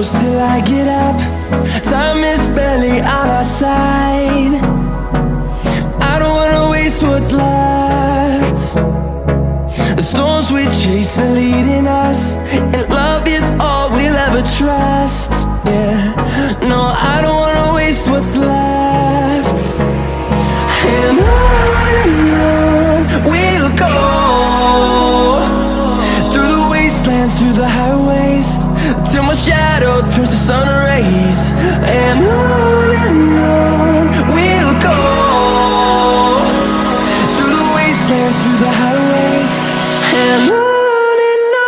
close till I get up. Time is barely on our side. I don't wanna waste what's left. The storms we chase are leading us, and love is all we'll ever trust. Yeah, no, I don't wanna waste what's left. And on we'll go, through the wastelands, through the highways, till my shadow turns to sun rays. And on we'll go, through the wastelands, through the highways, and on we'll go.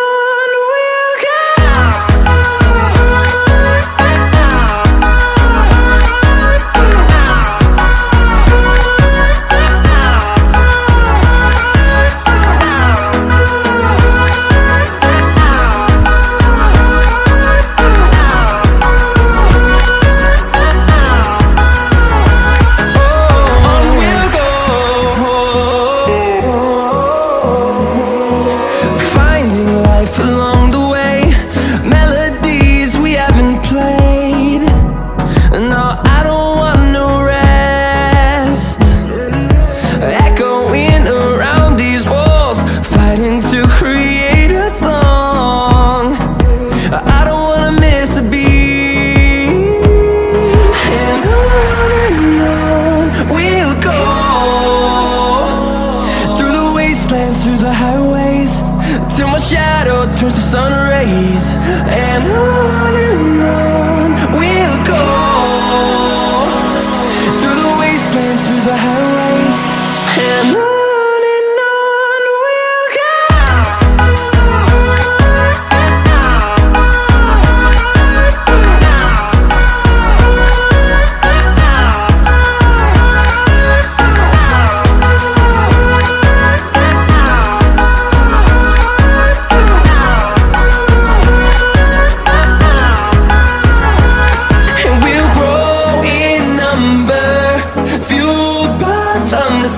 Through the highways, till my shadow turns to sun rays. And on we'll go, through the wastelands, through the highways, and on we'll go.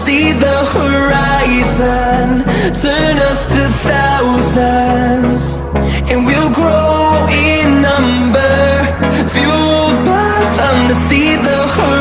See the horizon, turn us to thousands, and we'll grow in number, fueled by them to see the horizon.